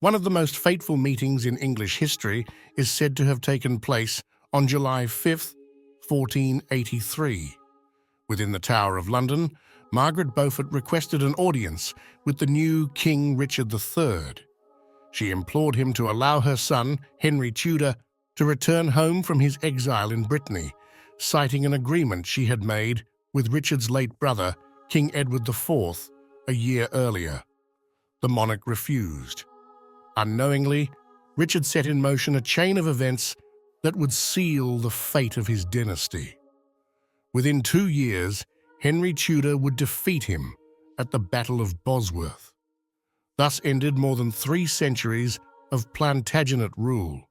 One of the most fateful meetings in English history is said to have taken place on July 5th, 1483. Within the Tower of London, Margaret Beaufort requested an audience with the new King Richard III. She implored him to allow her son, Henry Tudor, to return home from his exile in Brittany, citing an agreement she had made with Richard's late brother, King Edward IV, a year earlier. The monarch refused. Unknowingly, Richard set in motion a chain of events that would seal the fate of his dynasty. Within 2 years, Henry Tudor would defeat him at the Battle of Bosworth. Thus ended more than 3 centuries of Plantagenet rule.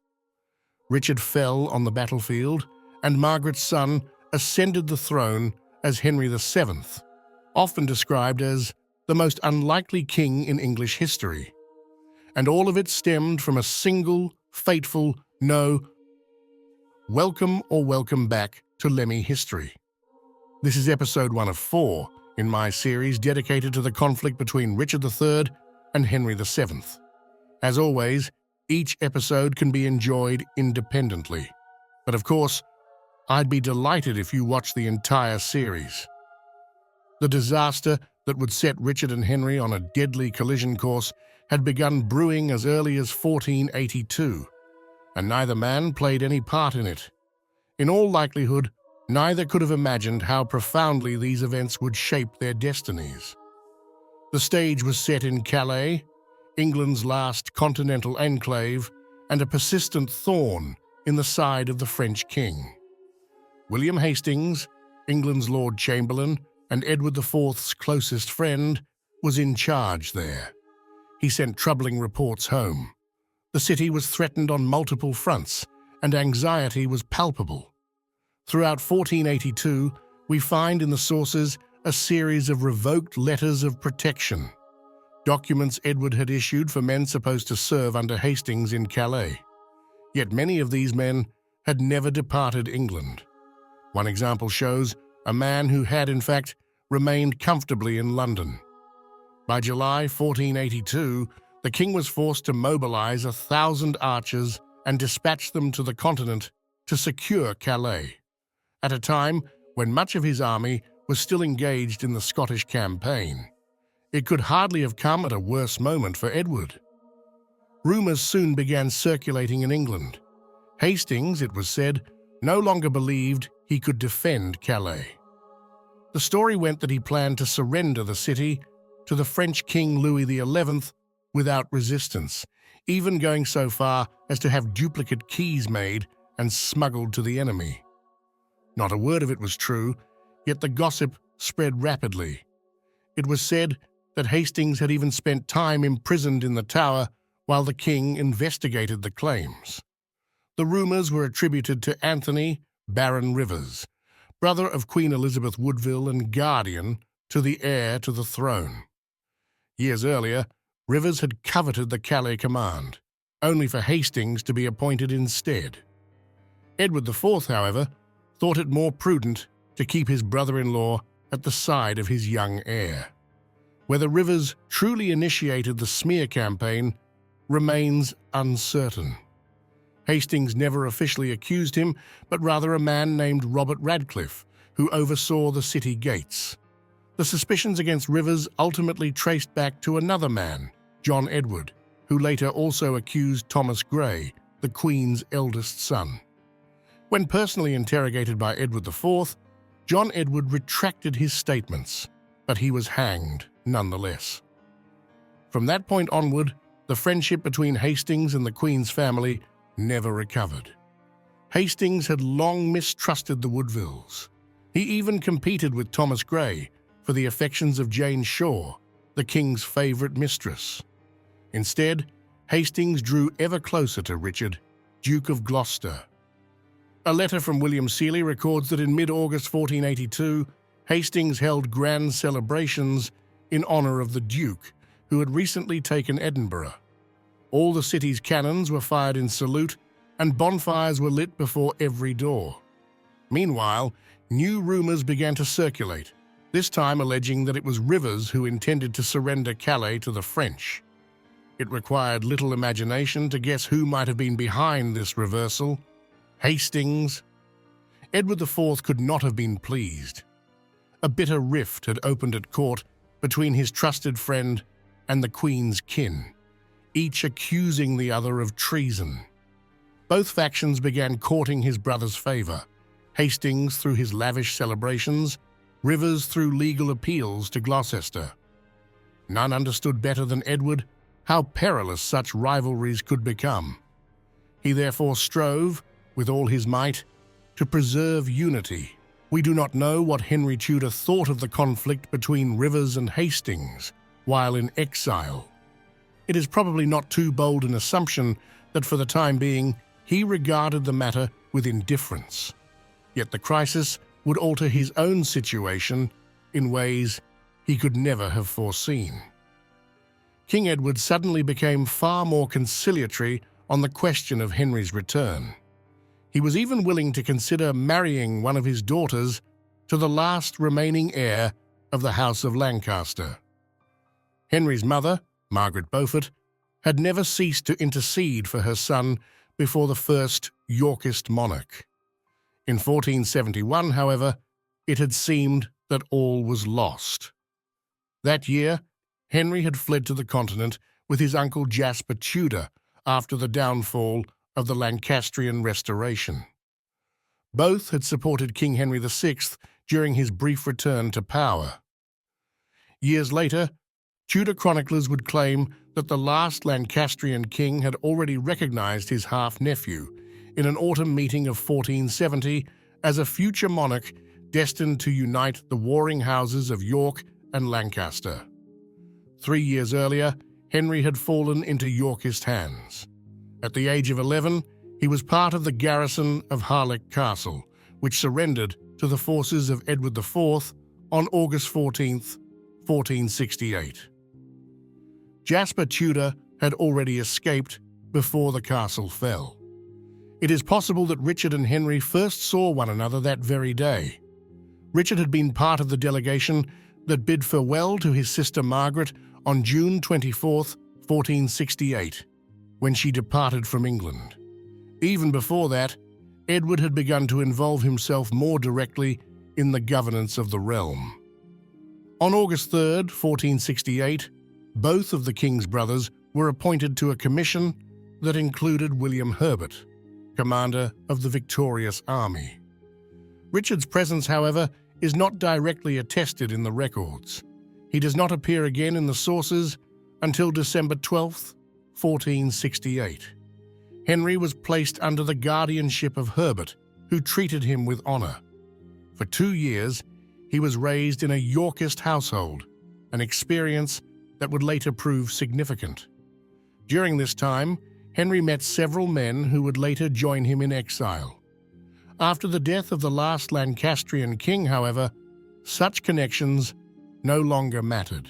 Richard fell on the battlefield, and Margaret's son ascended the throne as Henry VII, often described as the most unlikely king in English history. And all of it stemmed from a single, fateful no. Welcome or welcome back to Lemmy history. This is episode 1 of 4 in my series dedicated to the conflict between Richard III and Henry VII. As always, each episode can be enjoyed independently. But of course, I'd be delighted if you watch the entire series. The disaster that would set Richard and Henry on a deadly collision course had begun brewing as early as 1482, and neither man played any part in it. In all likelihood, neither could have imagined how profoundly these events would shape their destinies. The stage was set in Calais, England's last continental enclave, and a persistent thorn in the side of the French king. William Hastings, England's Lord Chamberlain and Edward IV's closest friend, was in charge there. He sent troubling reports home. The city was threatened on multiple fronts, and anxiety was palpable. Throughout 1482, we find in the sources a series of revoked letters of protection, documents Edward had issued for men supposed to serve under Hastings in Calais. Yet many of these men had never departed England. One example shows a man who had, in fact, remained comfortably in London. By July 1482, the king was forced to mobilize 1,000 archers and dispatch them to the continent to secure Calais, at a time when much of his army was still engaged in the Scottish campaign. It could hardly have come at a worse moment for Edward. Rumors soon began circulating in England. Hastings, it was said, no longer believed he could defend Calais. The story went that he planned to surrender the city to the French King Louis XI without resistance, even going so far as to have duplicate keys made and smuggled to the enemy. Not a word of it was true, yet the gossip spread rapidly. It was said that Hastings had even spent time imprisoned in the Tower while the king investigated the claims. The rumors were attributed to Anthony, Baron Rivers, brother of Queen Elizabeth Woodville and guardian to the heir to the throne. Years earlier, Rivers had coveted the Calais command, only for Hastings to be appointed instead. Edward IV, however, thought it more prudent to keep his brother-in-law at the side of his young heir. Whether Rivers truly initiated the smear campaign remains uncertain. Hastings never officially accused him, but rather a man named Robert Radcliffe, who oversaw the city gates. The suspicions against Rivers ultimately traced back to another man, John Edward, who later also accused Thomas Grey, the Queen's eldest son. When personally interrogated by Edward IV, John Edward retracted his statements, but he was hanged nonetheless. From that point onward, the friendship between Hastings and the Queen's family never recovered. Hastings had long mistrusted the Woodvilles. He even competed with Thomas Grey for the affections of Jane Shore, the king's favorite mistress. Instead, Hastings drew ever closer to Richard, Duke of Gloucester. A letter from William Seeley records that in mid-August 1482, Hastings held grand celebrations in honor of the Duke, who had recently taken Edinburgh. All the city's cannons were fired in salute, and bonfires were lit before every door. Meanwhile, new rumors began to circulate, this time alleging that it was Rivers who intended to surrender Calais to the French. It required little imagination to guess who might have been behind this reversal. Hastings. Edward IV could not have been pleased. A bitter rift had opened at court between his trusted friend and the Queen's kin, each accusing the other of treason. Both factions began courting his brother's favour, Hastings through his lavish celebrations, Rivers through legal appeals to Gloucester. None understood better than Edward how perilous such rivalries could become. He therefore strove, with all his might, to preserve unity. We do not know what Henry Tudor thought of the conflict between Rivers and Hastings while in exile. It is probably not too bold an assumption that for the time being he regarded the matter with indifference. Yet the crisis would alter his own situation in ways he could never have foreseen. King Edward suddenly became far more conciliatory on the question of Henry's return. He was even willing to consider marrying one of his daughters to the last remaining heir of the House of Lancaster. Henry's mother, Margaret Beaufort, had never ceased to intercede for her son before the first Yorkist monarch. In 1471, however, it had seemed that all was lost. That year, Henry had fled to the continent with his uncle Jasper Tudor after the downfall of the Lancastrian Restoration. Both had supported King Henry VI during his brief return to power. Years later, Tudor chroniclers would claim that the last Lancastrian king had already recognized his half-nephew in an autumn meeting of 1470 as a future monarch destined to unite the warring houses of York and Lancaster. 3 years earlier, Henry had fallen into Yorkist hands. At the age of 11, he was part of the garrison of Harlech Castle, which surrendered to the forces of Edward IV on August 14, 1468. Jasper Tudor had already escaped before the castle fell. It is possible that Richard and Henry first saw one another that very day. Richard had been part of the delegation that bid farewell to his sister Margaret on June 24, 1468, when she departed from England. Even before that, Edward had begun to involve himself more directly in the governance of the realm. On August 3, 1468, both of the king's brothers were appointed to a commission that included William Herbert, commander of the victorious army. Richard's presence, however, is not directly attested in the records. He does not appear again in the sources until December 12, 1468. Henry was placed under the guardianship of Herbert, who treated him with honor. For 2 years, he was raised in a Yorkist household, an experience that would later prove significant. During this time, Henry met several men who would later join him in exile. After the death of the last Lancastrian king, however, such connections no longer mattered.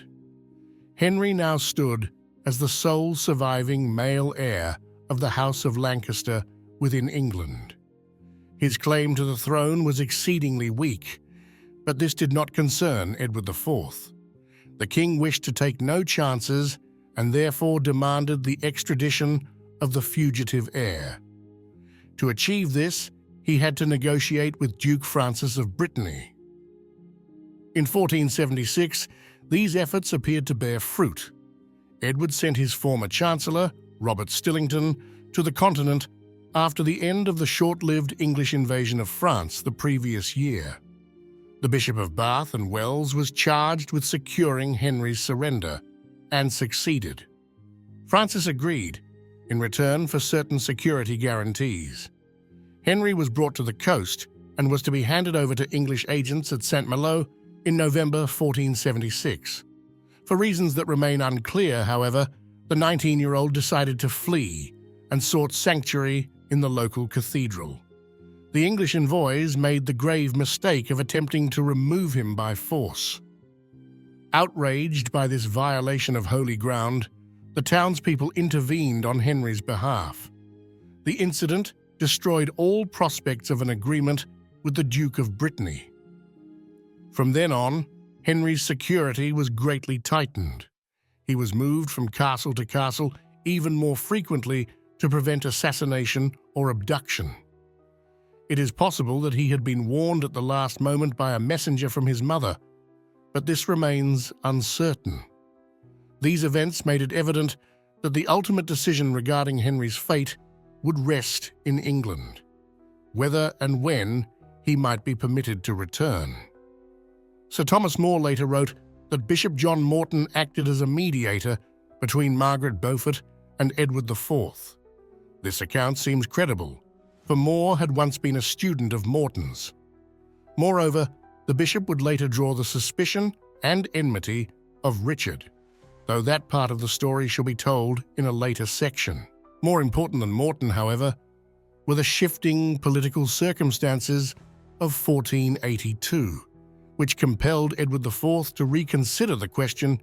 Henry now stood as the sole surviving male heir of the House of Lancaster within England. His claim to the throne was exceedingly weak, but this did not concern Edward IV. The king wished to take no chances and therefore demanded the extradition of the fugitive heir. To achieve this, he had to negotiate with Duke Francis of Brittany. In 1476, these efforts appeared to bear fruit. Edward sent his former chancellor, Robert Stillington, to the continent after the end of the short-lived English invasion of France the previous year. The Bishop of Bath and Wells was charged with securing Henry's surrender, and succeeded. Francis agreed, in return for certain security guarantees. Henry was brought to the coast and was to be handed over to English agents at St. Malo in November 1476. For reasons that remain unclear, however, the 19-year-old decided to flee and sought sanctuary in the local cathedral. The English envoys made the grave mistake of attempting to remove him by force. Outraged by this violation of holy ground, the townspeople intervened on Henry's behalf. The incident destroyed all prospects of an agreement with the Duke of Brittany. From then on, Henry's security was greatly tightened. He was moved from castle to castle even more frequently to prevent assassination or abduction. It is possible that he had been warned at the last moment by a messenger from his mother, but this remains uncertain. These events made it evident that the ultimate decision regarding Henry's fate would rest in England, whether and when he might be permitted to return. Sir Thomas More later wrote that Bishop John Morton acted as a mediator between Margaret Beaufort and Edward IV. This account seems credible, for More had once been a student of Morton's. Moreover, the bishop would later draw the suspicion and enmity of Richard, though that part of the story shall be told in a later section. More important than Morton, however, were the shifting political circumstances of 1482, which compelled Edward IV to reconsider the question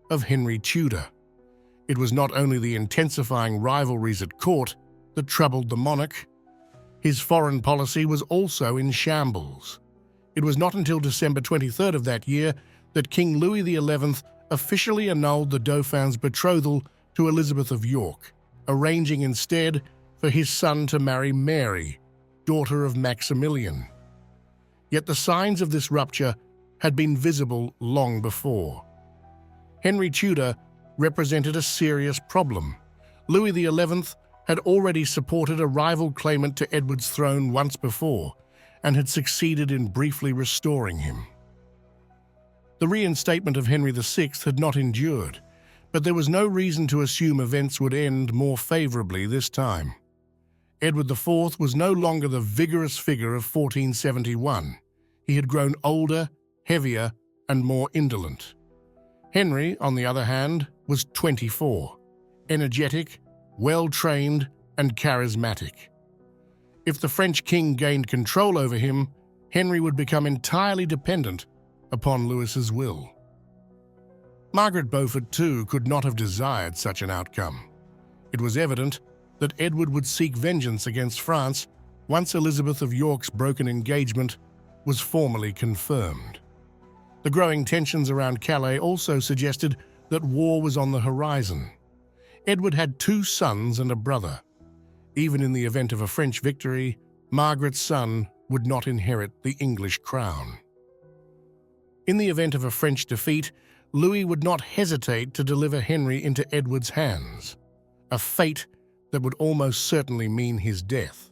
of Henry Tudor. It was not only the intensifying rivalries at court that troubled the monarch. His foreign policy was also in shambles. It was not until December 23rd of that year that King Louis XI officially annulled the Dauphin's betrothal to Elizabeth of York, arranging instead for his son to marry Mary, daughter of Maximilian. Yet the signs of this rupture had been visible long before. Henry Tudor represented a serious problem. Louis XI had already supported a rival claimant to Edward's throne once before and had succeeded in briefly restoring him. The reinstatement of Henry VI had not endured, but there was no reason to assume events would end more favorably this time. Edward IV was no longer the vigorous figure of 1471. He had grown older, heavier, and more indolent. Henry, on the other hand, was 24, energetic, well-trained, and charismatic. If the French king gained control over him, Henry would become entirely dependent upon Louis's will. Margaret Beaufort, too, could not have desired such an outcome. It was evident that Edward would seek vengeance against France once Elizabeth of York's broken engagement was formally confirmed. The growing tensions around Calais also suggested that war was on the horizon. Edward had 2 sons and a brother. Even in the event of a French victory, Margaret's son would not inherit the English crown. In the event of a French defeat, Louis would not hesitate to deliver Henry into Edward's hands, a fate that would almost certainly mean his death.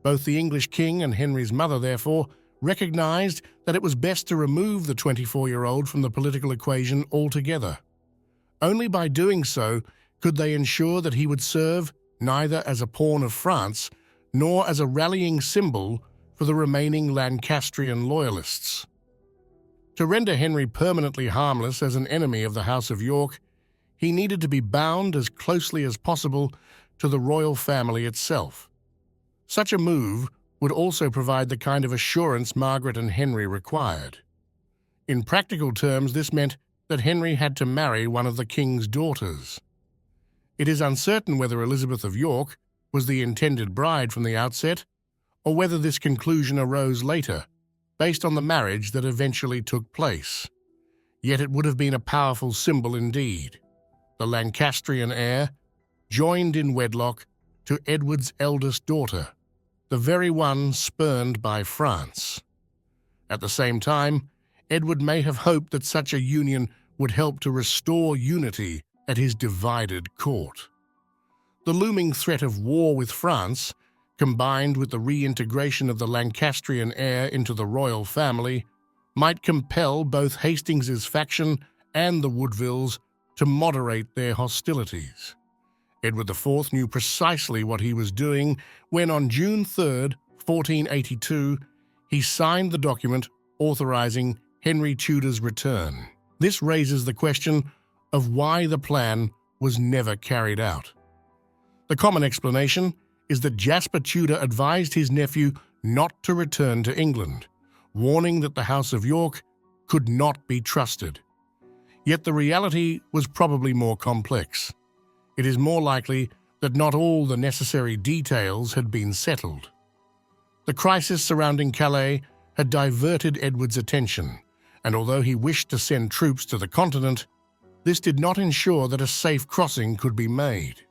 Both the English king and Henry's mother, therefore, recognized that it was best to remove the 24-year-old from the political equation altogether. Only by doing so could they ensure that he would serve neither as a pawn of France nor as a rallying symbol for the remaining Lancastrian loyalists. To render Henry permanently harmless as an enemy of the House of York, he needed to be bound as closely as possible to the royal family itself. Such a move would also provide the kind of assurance Margaret and Henry required. In practical terms, this meant that Henry had to marry one of the king's daughters. It is uncertain whether Elizabeth of York was the intended bride from the outset, or whether this conclusion arose later, based on the marriage that eventually took place. Yet it would have been a powerful symbol indeed. The Lancastrian heir, joined in wedlock to Edward's eldest daughter, the very one spurned by France. At the same time, Edward may have hoped that such a union would help to restore unity at his divided court. The looming threat of war with France, combined with the reintegration of the Lancastrian heir into the royal family, might compel both Hastings's faction and the Woodvilles to moderate their hostilities. Edward IV knew precisely what he was doing when on June 3, 1482, he signed the document authorizing Henry Tudor's return. This raises the question of why the plan was never carried out. The common explanation is that Jasper Tudor advised his nephew not to return to England, warning that the House of York could not be trusted. Yet the reality was probably more complex. It is more likely that not all the necessary details had been settled. The crisis surrounding Calais had diverted Edward's attention, and although he wished to send troops to the continent, This did not ensure that a safe crossing could be made.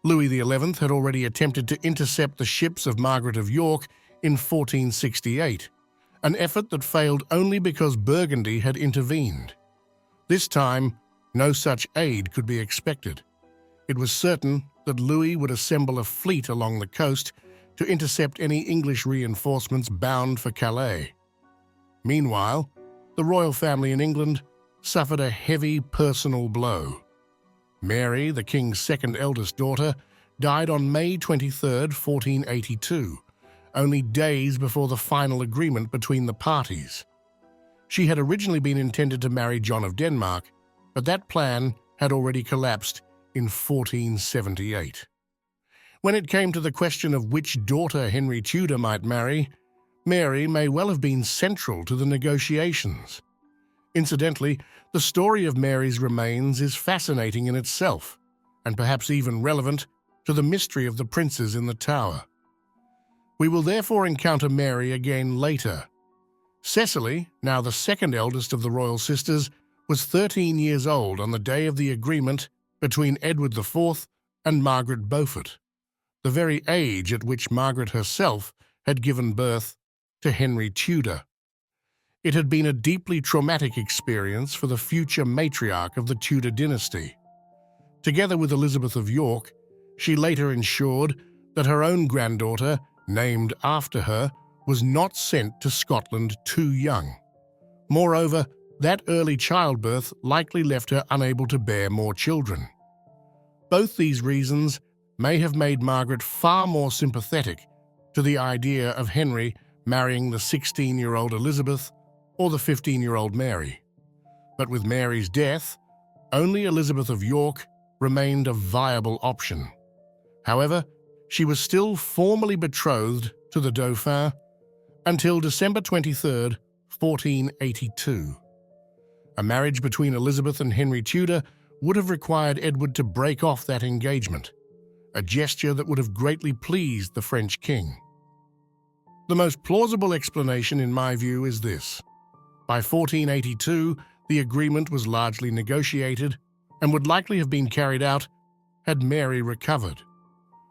Louis XI had already attempted to intercept the ships of Margaret of York in 1468, an effort that failed only because Burgundy had intervened. This time, no such aid could be expected. It was certain that Louis would assemble a fleet along the coast to intercept any English reinforcements bound for Calais. Meanwhile, the royal family in England suffered a heavy personal blow. Mary, the king's second eldest daughter, died on May 23, 1482, only days before the final agreement between the parties. She had originally been intended to marry John of Denmark, but that plan had already collapsed in 1478. When it came to the question of which daughter Henry Tudor might marry, Mary may well have been central to the negotiations. Incidentally, the story of Mary's remains is fascinating in itself, and perhaps even relevant to the mystery of the princes in the Tower. We will therefore encounter Mary again later. Cecily, now the second eldest of the royal sisters, was 13 years old on the day of the agreement between Edward IV and Margaret Beaufort, the very age at which Margaret herself had given birth to Henry Tudor. It had been a deeply traumatic experience for the future matriarch of the Tudor dynasty. Together with Elizabeth of York, she later ensured that her own granddaughter, named after her, was not sent to Scotland too young. Moreover, that early childbirth likely left her unable to bear more children. Both these reasons may have made Margaret far more sympathetic to the idea of Henry marrying the 16-year-old Elizabeth or the 15-year-old Mary. But with Mary's death, only Elizabeth of York remained a viable option. However, she was still formally betrothed to the Dauphin until December 23, 1482. A marriage between Elizabeth and Henry Tudor would have required Edward to break off that engagement, a gesture that would have greatly pleased the French king. The most plausible explanation, in my view, is this. By 1482, the agreement was largely negotiated and would likely have been carried out had Mary recovered.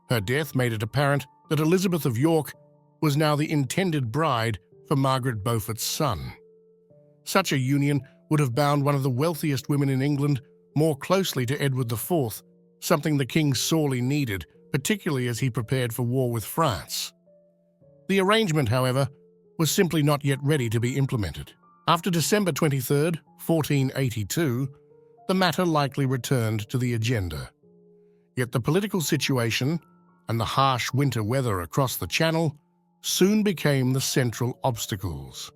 Her death made it apparent that Elizabeth of York was now the intended bride for Margaret Beaufort's son. Such a union would have bound one of the wealthiest women in England more closely to Edward IV, something the king sorely needed, particularly as he prepared for war with France. The arrangement, however, was simply not yet ready to be implemented. After December 23, 1482, the matter likely returned to the agenda. Yet the political situation and the harsh winter weather across the Channel soon became the central obstacles.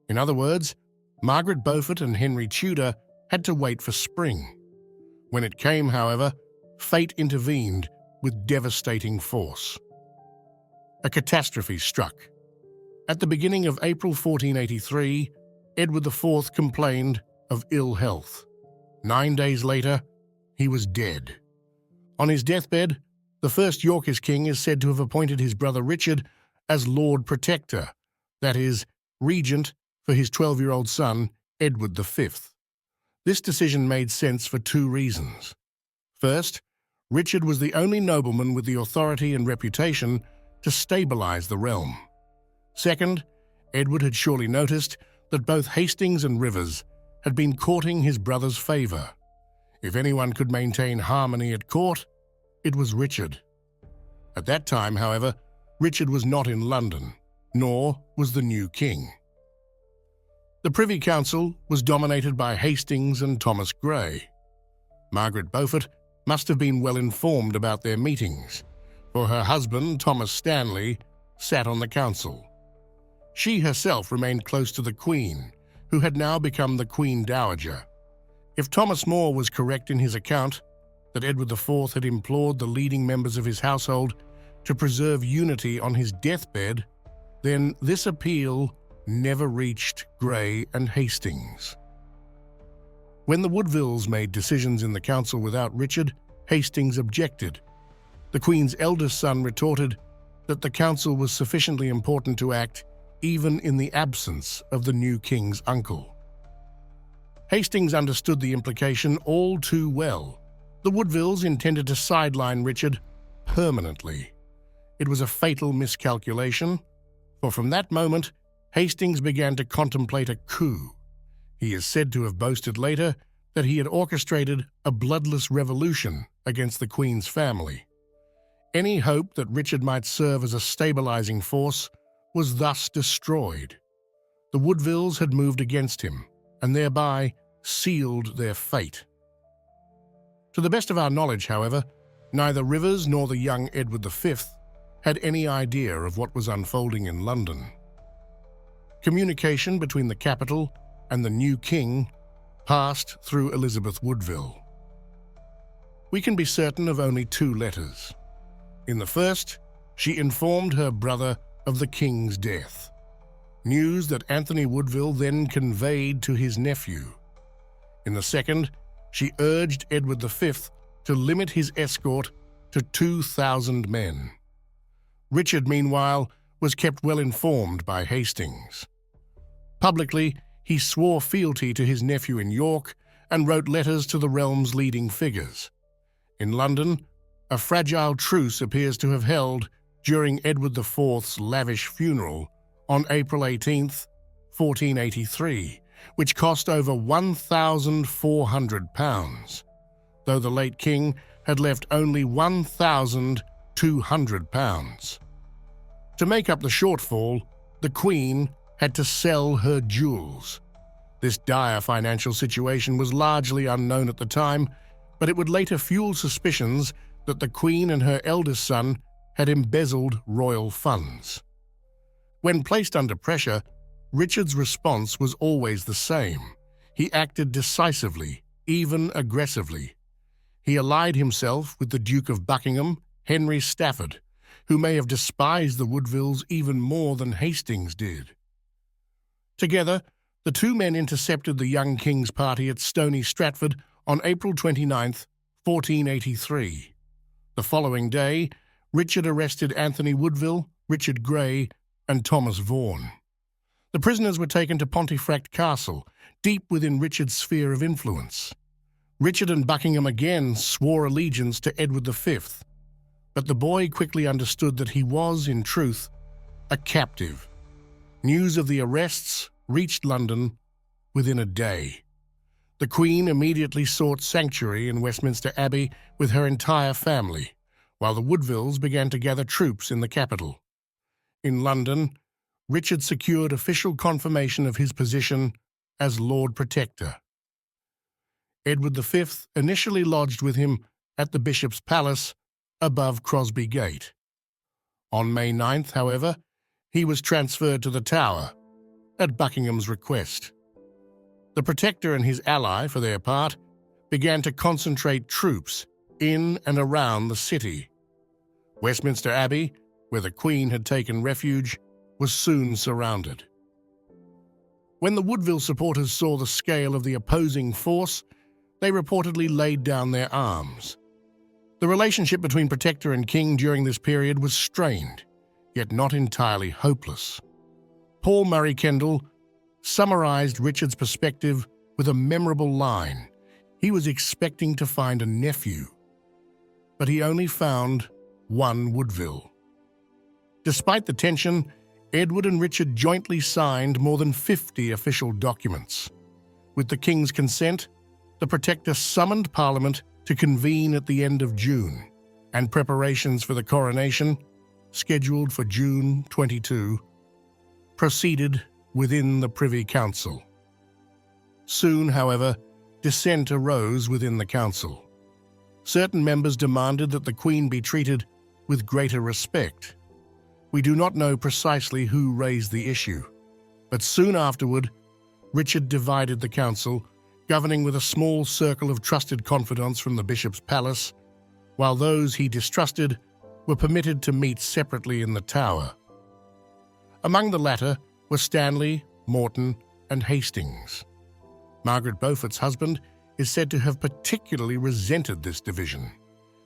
In other words, Margaret Beaufort and Henry Tudor had to wait for spring. When it came, however, fate intervened with devastating force. A catastrophe struck. At the beginning of April 1483, Edward IV complained of ill health. 9 days later, he was dead. On his deathbed, the first Yorkist king is said to have appointed his brother Richard as Lord Protector, that is, regent for his 12-year-old son, Edward V. This decision made sense for two reasons. First, Richard was the only nobleman with the authority and reputation to stabilize the realm. Second, Edward had surely noticed that both Hastings and Rivers had been courting his brother's favor. If anyone could maintain harmony at court, it was Richard. At that time, however, Richard was not in London, nor was the new king. The Privy Council was dominated by Hastings and Thomas Grey. Margaret Beaufort must have been well informed about their meetings, for her husband, Thomas Stanley, sat on the council. She herself remained close to the Queen, who had now become the Queen Dowager. If Thomas More was correct in his account that Edward IV had implored the leading members of his household to preserve unity on his deathbed, then this appeal never reached Grey and Hastings. When the Woodvilles made decisions in the council without Richard, Hastings objected. The Queen's eldest son retorted that the council was sufficiently important to act even in the absence of the new king's uncle. Hastings understood the implication all too well. The Woodvilles intended to sideline Richard permanently. It was a fatal miscalculation, for from that moment, Hastings began to contemplate a coup. He is said to have boasted later that he had orchestrated a bloodless revolution against the Queen's family. Any hope that Richard might serve as a stabilizing force was thus destroyed. The Woodvilles had moved against him, and thereby sealed their fate. To the best of our knowledge, however, neither Rivers nor the young Edward V had any idea of what was unfolding in London. Communication between the capital and the new king passed through Elizabeth Woodville. We can be certain of only 2 letters. In the first, she informed her brother of the king's death, news that Anthony Woodville then conveyed to his nephew. In the second, she urged Edward V to limit his escort to 2,000 men. Richard, meanwhile, was kept well informed by Hastings. Publicly, he swore fealty to his nephew in York and wrote letters to the realm's leading figures. In London, a fragile truce appears to have held during Edward IV's lavish funeral on April 18, 1483, which cost over £1,400, though the late king had left only £1,200. To make up the shortfall, the Queen had to sell her jewels. This dire financial situation was largely unknown at the time, but it would later fuel suspicions that the Queen and her eldest son had embezzled royal funds. When placed under pressure, Richard's response was always the same. He acted decisively, even aggressively. He allied himself with the Duke of Buckingham, Henry Stafford, who may have despised the Woodvilles even more than Hastings did. Together, the 2 men intercepted the young king's party at Stony Stratford on April 29, 1483. The following day, Richard arrested Anthony Woodville, Richard Grey, and Thomas Vaughan. The prisoners were taken to Pontefract Castle, deep within Richard's sphere of influence. Richard and Buckingham again swore allegiance to Edward V, but the boy quickly understood that he was, in truth, a captive. News of the arrests reached London within a day. The Queen immediately sought sanctuary in Westminster Abbey with her entire family, while the Woodvilles began to gather troops in the capital. In London, Richard secured official confirmation of his position as Lord Protector. Edward V initially lodged with him at the Bishop's Palace above Crosby Gate. On May 9th, however, he was transferred to the Tower at Buckingham's request. The Protector and his ally, for their part, began to concentrate troops in and around the city. Westminster Abbey, where the Queen had taken refuge, was soon surrounded. When the Woodville supporters saw the scale of the opposing force, they reportedly laid down their arms. The relationship between Protector and King during this period was strained, yet not entirely hopeless. Paul Murray Kendall summarized Richard's perspective with a memorable line. He was expecting to find a nephew, but he only found one Woodville. Despite the tension, Edward and Richard jointly signed more than 50 official documents. With the King's consent, the Protector summoned Parliament to convene at the end of June, and preparations for the coronation, scheduled for June 22, proceeded within the Privy Council. Soon, however, dissent arose within the council. Certain members demanded that the Queen be treated with greater respect. We do not know precisely who raised the issue, but soon afterward, Richard divided the council, governing with a small circle of trusted confidants from the Bishop's Palace, while those he distrusted were permitted to meet separately in the Tower. Among the latter were Stanley, Morton, and Hastings. Margaret Beaufort's husband is said to have particularly resented this division.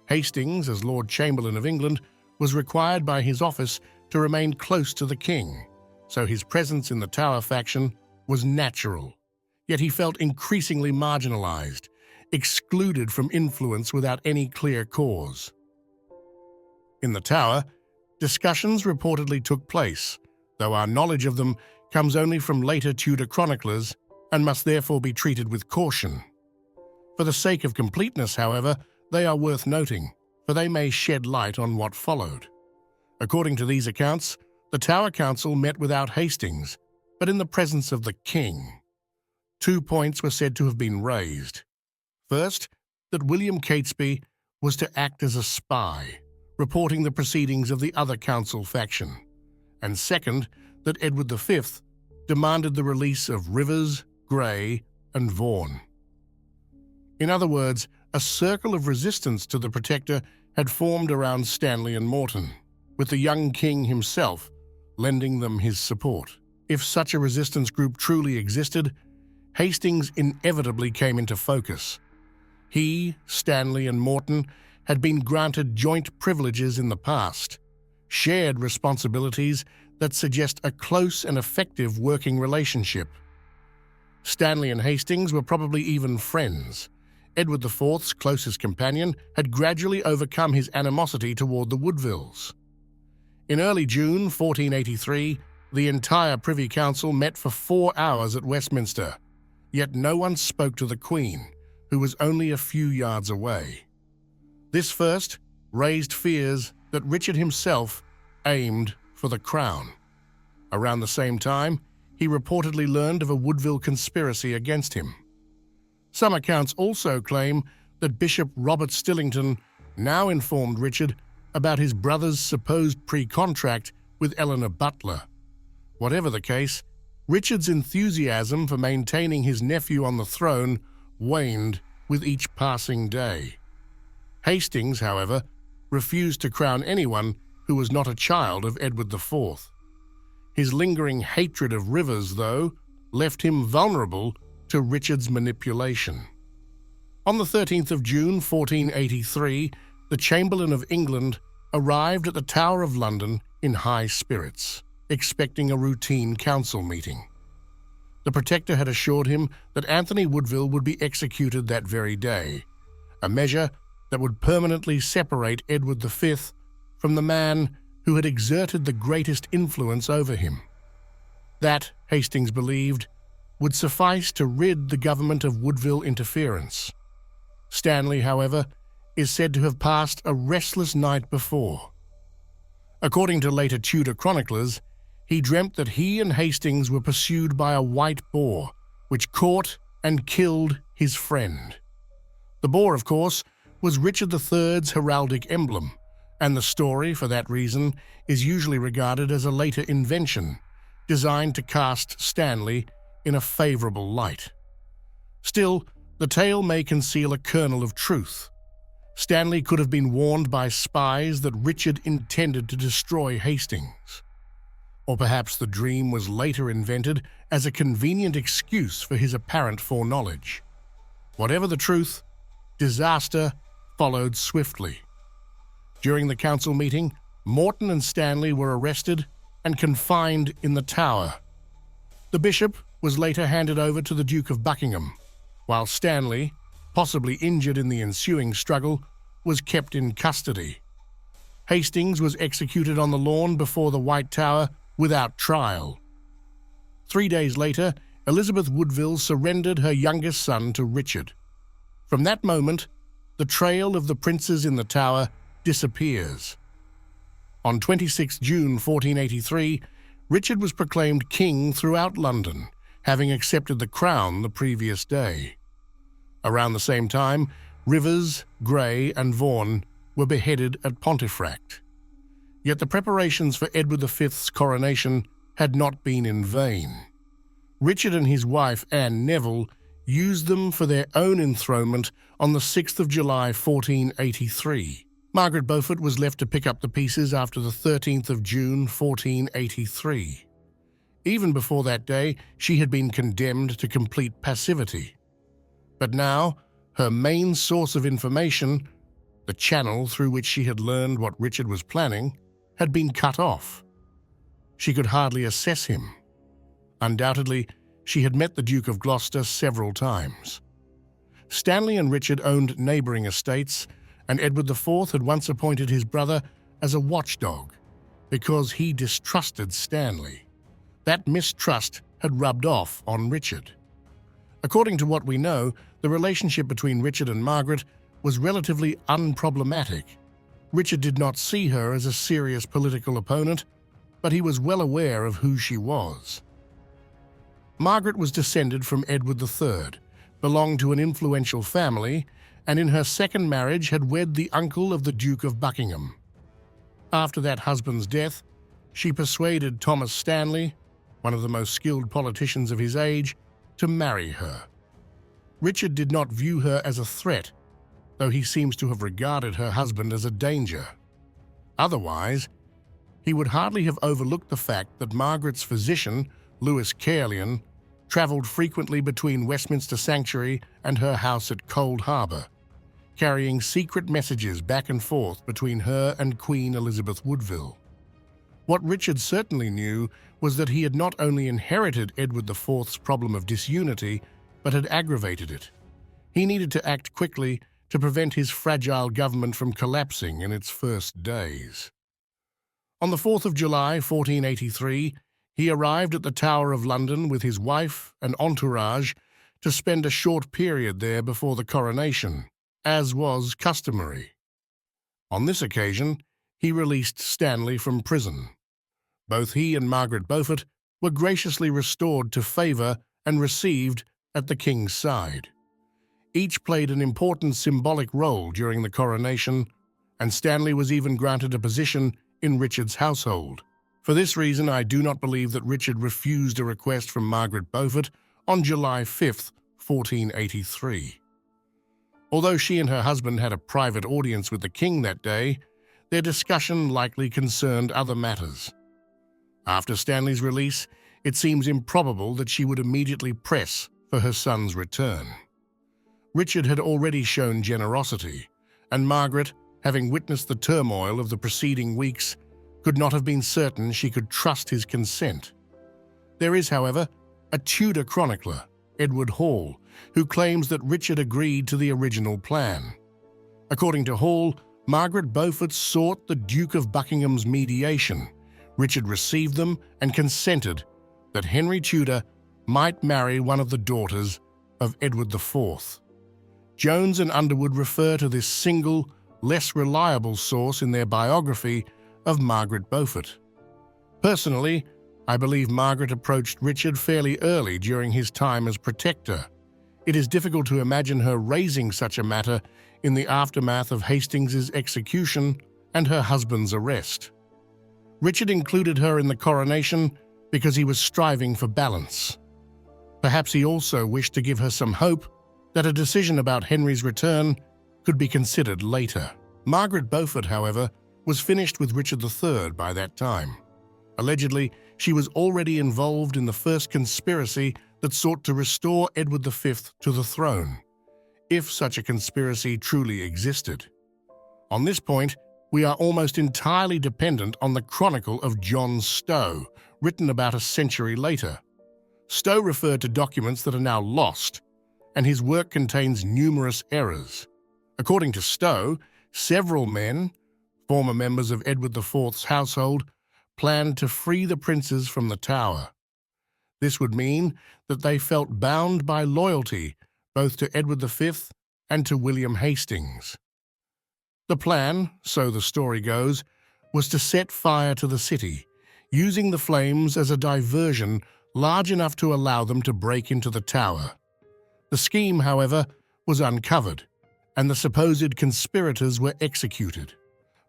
Hastings, as Lord Chamberlain of England, was required by his office to remain close to the king, so his presence in the Tower faction was natural. Yet he felt increasingly marginalized, excluded from influence without any clear cause. In the Tower, discussions reportedly took place, though our knowledge of them comes only from later Tudor chroniclers and must therefore be treated with caution. For the sake of completeness, however, they are worth noting, for they may shed light on what followed. According to these accounts, the Tower Council met without Hastings, but in the presence of the king. 2 points were said to have been raised. First, that William Catesby was to act as a spy, reporting the proceedings of the other council faction. And second, that Edward V demanded the release of Rivers, Grey, and Vaughan. In other words, a circle of resistance to the Protector had formed around Stanley and Morton, with the young king himself lending them his support. If such a resistance group truly existed, Hastings inevitably came into focus. He, Stanley, and Morton had been granted joint privileges in the past, shared responsibilities that suggest a close and effective working relationship. Stanley and Hastings were probably even friends. Edward IV's closest companion had gradually overcome his animosity toward the Woodvilles. In early June 1483, the entire Privy Council met for 4 hours at Westminster, yet no one spoke to the Queen, who was only a few yards away. This first raised fears that Richard himself aimed for the crown. Around the same time, he reportedly learned of a Woodville conspiracy against him. Some accounts also claim that Bishop Robert Stillington now informed Richard about his brother's supposed pre-contract with Eleanor Butler. Whatever the case, Richard's enthusiasm for maintaining his nephew on the throne waned with each passing day. Hastings, however, refused to crown anyone who was not a child of Edward IV. His lingering hatred of Rivers, though, left him vulnerable to Richard's manipulation. On the 13th of June 1483, the Chamberlain of England arrived at the Tower of London in high spirits, expecting a routine council meeting. The Protector had assured him that Anthony Woodville would be executed that very day, a measure that would permanently separate Edward V from the man who had exerted the greatest influence over him. That, Hastings believed, would suffice to rid the government of Woodville interference. Stanley, however, is said to have passed a restless night before. According to later Tudor chroniclers, he dreamt that he and Hastings were pursued by a white boar, which caught and killed his friend. The boar, of course, was Richard III's heraldic emblem, and the story, for that reason, is usually regarded as a later invention, designed to cast Stanley in a favorable light. Still, the tale may conceal a kernel of truth. Stanley could have been warned by spies that Richard intended to destroy Hastings. Or perhaps the dream was later invented as a convenient excuse for his apparent foreknowledge. Whatever the truth, disaster followed swiftly. During the council meeting, Morton and Stanley were arrested and confined in the Tower. The bishop was later handed over to the Duke of Buckingham, while Stanley, possibly injured in the ensuing struggle, was kept in custody. Hastings was executed on the lawn before the White Tower without trial. 3 days later, Elizabeth Woodville surrendered her youngest son to Richard. From that moment, the trail of the princes in the Tower disappears. On 26 June 1483, Richard was proclaimed king throughout London, having accepted the crown the previous day. Around the same time, Rivers, Grey, and Vaughan were beheaded at Pontefract. Yet the preparations for Edward V's coronation had not been in vain. Richard and his wife, Anne Neville, used them for their own enthronement on the 6th of July 1483. Margaret Beaufort was left to pick up the pieces after the 13th of June 1483. Even before that day, she had been condemned to complete passivity. But now, her main source of information, the channel through which she had learned what Richard was planning, had been cut off. She could hardly assess him. Undoubtedly, she had met the Duke of Gloucester several times. Stanley and Richard owned neighbouring estates, and Edward IV had once appointed his brother as a watchdog because he distrusted Stanley. That mistrust had rubbed off on Richard. According to what we know, the relationship between Richard and Margaret was relatively unproblematic. Richard did not see her as a serious political opponent, but he was well aware of who she was. Margaret was descended from Edward III, belonged to an influential family, and in her second marriage had wed the uncle of the Duke of Buckingham. After that husband's death, she persuaded Thomas Stanley, one of the most skilled politicians of his age, to marry her. Richard did not view her as a threat, though he seems to have regarded her husband as a danger. Otherwise, he would hardly have overlooked the fact that Margaret's physician, Lewis Caerleon, travelled frequently between Westminster Sanctuary and her house at Cold Harbour, carrying secret messages back and forth between her and Queen Elizabeth Woodville. What Richard certainly knew was that he had not only inherited Edward IV's problem of disunity, but had aggravated it. He needed to act quickly to prevent his fragile government from collapsing in its first days. On the 4th of July, 1483, he arrived at the Tower of London with his wife and entourage to spend a short period there before the coronation, as was customary. On this occasion, he released Stanley from prison. Both he and Margaret Beaufort were graciously restored to favour and received at the king's side. Each played an important symbolic role during the coronation, and Stanley was even granted a position in Richard's household. For this reason, I do not believe that Richard refused a request from Margaret Beaufort on July 5, 1483. Although she and her husband had a private audience with the king that day, their discussion likely concerned other matters. After Stanley's release, it seems improbable that she would immediately press for her son's return. Richard had already shown generosity, and Margaret, having witnessed the turmoil of the preceding weeks, could not have been certain she could trust his consent. There is, however, a Tudor chronicler, Edward Hall, who claims that Richard agreed to the original plan. According to Hall, Margaret Beaufort sought the Duke of Buckingham's mediation. Richard received them and consented that Henry Tudor might marry one of the daughters of Edward IV. Jones and Underwood refer to this single, less reliable source in their biography of Margaret Beaufort. Personally, I believe Margaret approached Richard fairly early during his time as protector. It is difficult to imagine her raising such a matter in the aftermath of Hastings's execution and her husband's arrest. Richard included her in the coronation because he was striving for balance. Perhaps he also wished to give her some hope that a decision about Henry's return could be considered later. Margaret Beaufort, however, was finished with Richard III by that time. Allegedly, she was already involved in the first conspiracy that sought to restore Edward V to the throne, if such a conspiracy truly existed. On this point, we are almost entirely dependent on the Chronicle of John Stow, written about a century later. Stow referred to documents that are now lost, and his work contains numerous errors. According to Stow, several men, former members of Edward IV's household, planned to free the princes from the Tower. This would mean that they felt bound by loyalty both to Edward V and to William Hastings. The plan, so the story goes, was to set fire to the city, using the flames as a diversion large enough to allow them to break into the Tower. The scheme, however, was uncovered, and the supposed conspirators were executed.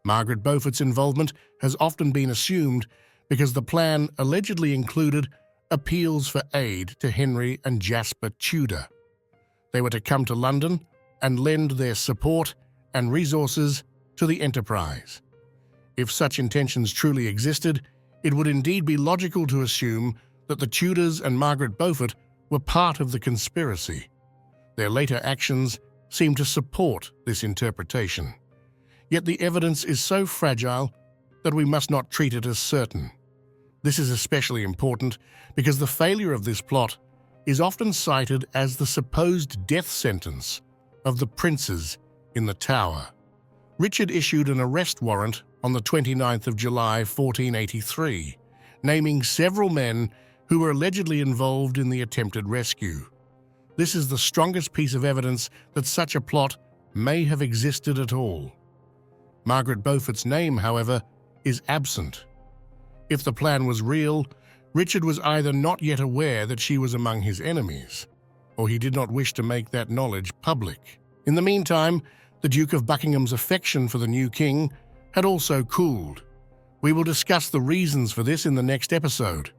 Margaret Beaufort's involvement has often been assumed because the plan allegedly included appeals for aid to Henry and Jasper Tudor. They were to come to London and lend their support and resources to the enterprise. If such intentions truly existed, it would indeed be logical to assume that the Tudors and Margaret Beaufort were part of the conspiracy. Their later actions seem to support this interpretation. Yet the evidence is so fragile that we must not treat it as certain. This is especially important because the failure of this plot is often cited as the supposed death sentence of the princes in the Tower. Richard issued an arrest warrant on the 29th of July, 1483, naming several men who were allegedly involved in the attempted rescue. This is the strongest piece of evidence that such a plot may have existed at all. Margaret Beaufort's name, however, is absent. If the plan was real, Richard was either not yet aware that she was among his enemies, or he did not wish to make that knowledge public. In the meantime, the Duke of Buckingham's affection for the new king had also cooled. We will discuss the reasons for this in the next episode.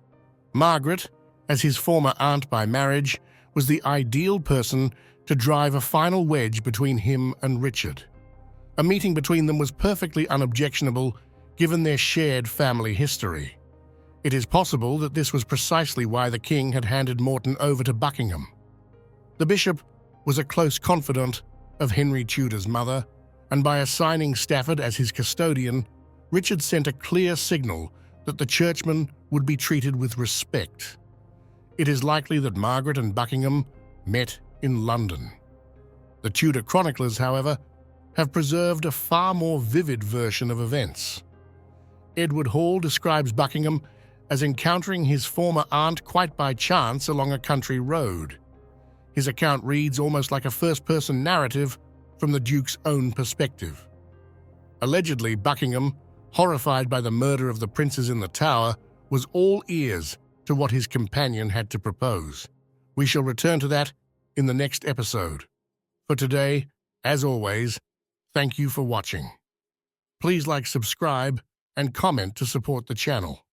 Margaret, as his former aunt by marriage, was the ideal person to drive a final wedge between him and Richard. A meeting between them was perfectly unobjectionable given their shared family history. It is possible that this was precisely why the king had handed Morton over to Buckingham. The bishop was a close confidant of Henry Tudor's mother, and by assigning Stafford as his custodian, Richard sent a clear signal that the churchman would be treated with respect. It is likely that Margaret and Buckingham met in London. The Tudor chroniclers, however, have preserved a far more vivid version of events. Edward Hall describes Buckingham as encountering his former aunt quite by chance along a country road. His account reads almost like a first-person narrative from the Duke's own perspective. Allegedly, Buckingham, horrified by the murder of the princes in the Tower, was all ears to what his companion had to propose. We shall return to that in the next episode. For today, as always, thank you for watching. Please like, subscribe, and comment to support the channel.